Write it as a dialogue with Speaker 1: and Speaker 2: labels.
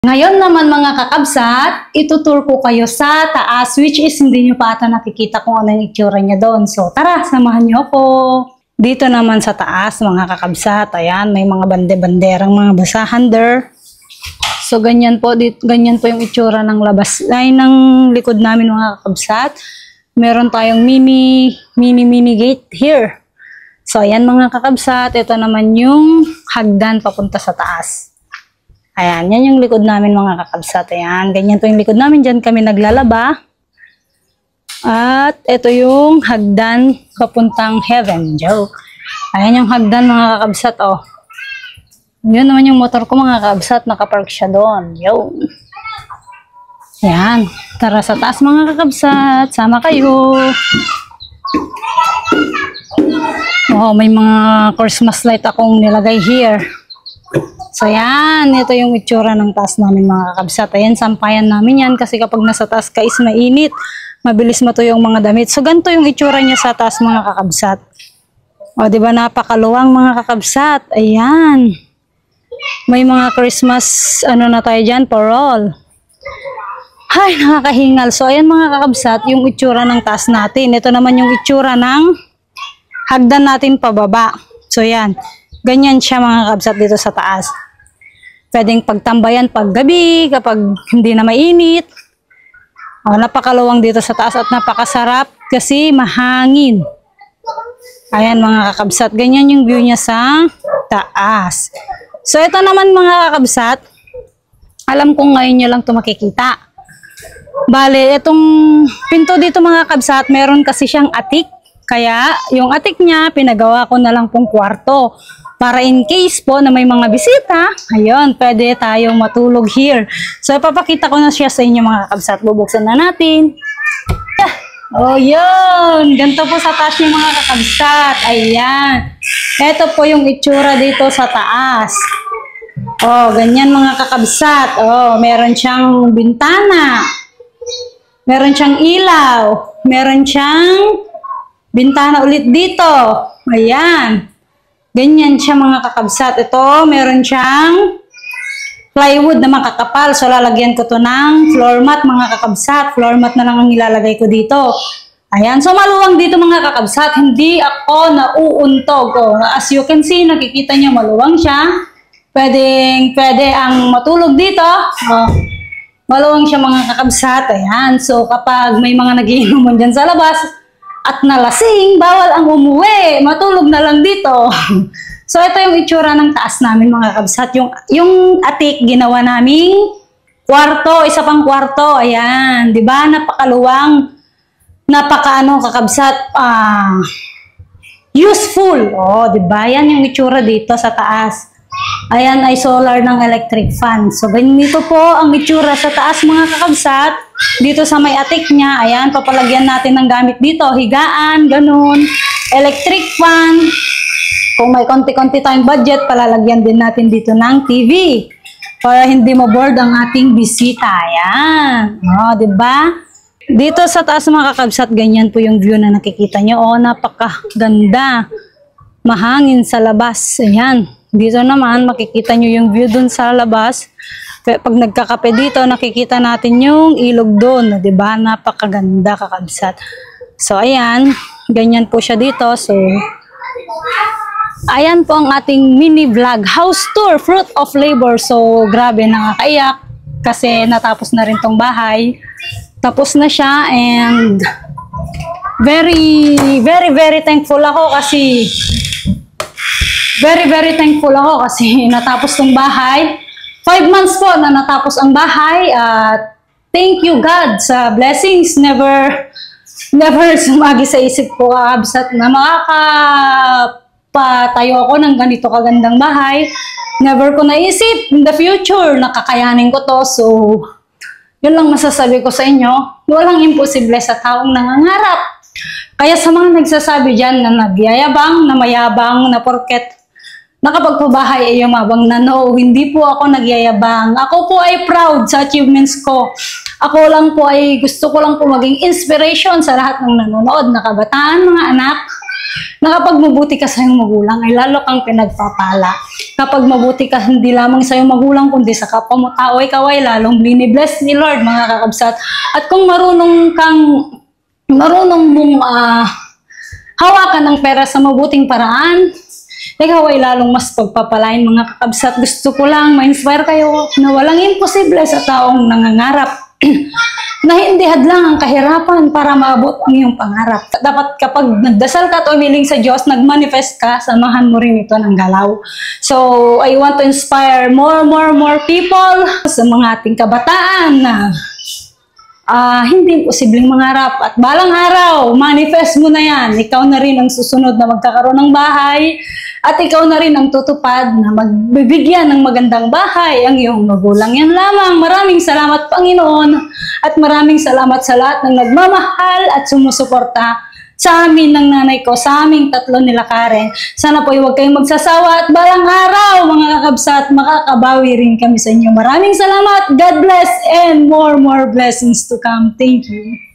Speaker 1: Ngayon naman mga kakabsat, itutur ko kayo sa taas, which is hindi nyo pa ata nakikita kung ano yung itsura niya doon. So tara, samahan nyo ako. Dito naman sa taas mga kakabsat, ayan, may mga bande-banderang mga basahan there. So ganyan po yung itsura ng labas, ay ng likod namin mga kakabsat. Meron tayong mini gate here. So ayan mga kakabsat, ito naman yung hagdan papunta sa taas. Ayan, yan yung likod namin mga kakabsat. Ayan, ganyan po yung likod namin. Diyan kami naglalaba. At ito yung hagdan papuntang heaven. Joke. Ayan yung hagdan mga kakabsat. Oh. Yun naman yung motor ko mga kakabsat. Nakapark siya doon. Yo. Ayan. Tara sa taas mga kakabsat. Sama kayo. Oh, may mga Christmas light akong nilagay here. So yan, ito yung itsura ng taas namin mga kakabsat. Ayan, sampayan namin yan kasi kapag nasa taas ka is mainit. Mabilis matuyo yung mga damit. So ganito yung itsura niya sa taas mga kakabsat. O diba napakaluwang mga kakabsat. Ayan. May mga Christmas ano na tayo dyan, parol. Ay, nakakahingal. So ayan mga kakabsat, yung itsura ng taas natin. Ito naman yung itsura ng hagdan natin pababa. So yan. Ganyan siya mga kakabsat dito sa taas. Pwedeng pagtambayan pag gabi, kapag hindi na mainit. Napakaluwang dito sa taas at napakasarap kasi mahangin. Ayan mga kakabsat, ganyan yung view niya sa taas. So ito naman mga kakabsat, alam kong ngayon nyo lang ito makikita. Bale, itong pinto dito mga kakabsat, meron kasi siyang atik. Kaya yung atik niya, pinagawa ko na lang pong kwarto. Para in case po na may mga bisita, ayun, pwede tayong matulog here. So, ipapakita ko na siya sa inyo mga kakabsat. Bubuksan na natin. Oh, yun. Ganito po sa taas niya mga kakabsat. Ayan. Ito po yung itsura dito sa taas. Oh, ganyan mga kakabsat. Oh, meron siyang bintana. Meron siyang ilaw. Meron siyang bintana ulit dito. Ayan. Ganyan siya mga kakabsat. Ito, meron siyang plywood na makakapal. So, lalagyan ko to ng floor mat mga kakabsat. Floor mat na lang ang ilalagay ko dito. Ayan. So, maluwang dito mga kakabsat. Hindi ako nauuntog. Oh, as you can see, nakikita niyo maluwang siya. Pwede ang matulog dito. Oh, maluwang siya mga kakabsat. Ayan. So, kapag may mga nagiinuman dyan sa labas, at nalasing, bawal ang umuwi. Matulog na lang dito. So, ito yung itsura ng taas namin, mga kabsat. Yung atik, ginawa naming kwarto. Isa pang kwarto. Ayan. Diba? Napakaluwang. Kakabsat. Useful. Oh, diba? Yan yung itsura dito sa taas. Ayan ay solar ng electric fan. So, ganito po ang itsura sa taas mga kakabsat. Dito sa may atik niya, ayan, papalagyan natin ng gamit dito. Higaan, ganun. Electric fan. Kung may konti-konti tayong budget, palalagyan din natin dito ng TV. Para hindi ma-board ang ating bisita. Ayan. O, diba? Dito sa taas mga kakabsat, ganyan po yung view na nakikita nyo. O, napakaganda. Mahangin sa labas. Ayan. Dito naman, makikita nyo yung view dun sa labas. Pag nagkakape dito, nakikita natin yung ilog doon. Diba? Napakaganda kakabsat. So, ayan. Ganyan po siya dito. So, ayan po ang ating mini vlog. House tour, fruit of labor. So, grabe, nakakaiyak. Kasi natapos na rin tong bahay. Tapos na siya and very thankful ako kasi very thankful ako kasi natapos tong bahay. 5 months po na natapos ang bahay at thank you God sa blessings. Never sumagi sa isip ko kakabsat na makakapatayo ako ng ganito kagandang bahay. Never ko naisip in the future na kakayanin ko to. So, yun lang masasabi ko sa inyo. Walang imposible sa taong nangangarap. Kaya sa mga nagsasabi dyan na nagyayabang, na mayabang, na porket nakapagpabahay ay yumabang na no, hindi po ako nagyayabang. Ako po ay proud sa achievements ko. Ako lang po ay gusto ko lang po maging inspiration sa lahat ng nanonood na kabataan, mga anak. na kapag mabuti ka sa iyong magulang, ay lalo kang pinagpapala. Kapag mabuti ka hindi lamang sa iyong magulang, kundi sa kapwa mo tao, ikaw ay lalong bless ni Lord, mga kakabsat. At kung marunong mong hawakan ng pera sa mabuting paraan, ikaw ay lalong mas pagpapalain, mga kakabsat. Gusto ko lang ma-inspire kayo na walang imposible sa taong nangangarap. Na hindi hadlang ang kahirapan para maabot ang iyong pangarap. Dapat kapag nagdasal ka at umiling sa Diyos, nagmanifest ka, samahan mo rin ito ng galaw. So, I want to inspire more people sa mga ating kabataan na hindi posibleng mangarap. At balang araw, manifest mo na yan. Ikaw na rin ang susunod na magkakaroon ng bahay. At ikaw na rin ang tutupad na magbibigyan ng magandang bahay ang iyong magulang. Yan lamang. Maraming salamat, Panginoon. At maraming salamat sa lahat ng nagmamahal at sumusuporta sa amin ng nanay ko, sa aming tatlo nila Karen. Sana po huwag kayong magsasawa at balang araw, mga kakabsat, makakabawi rin kami sa inyo. Maraming salamat. God bless and more blessings to come. Thank you.